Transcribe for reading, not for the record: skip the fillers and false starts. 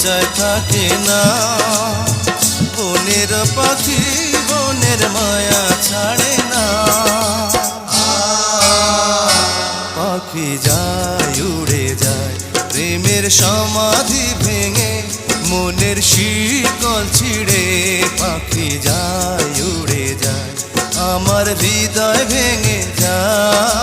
খাঁচায় থাকে না। বনের পাখি বনের মায়া ছাড়ে না। পাখি যায় উড়ে যায় প্রেমের সমাধি ভেঙে, মনের শিকল ছিঁড়ে। পাখি যায় উড়ে যায় আমার হৃদয় ভেঙে যায়।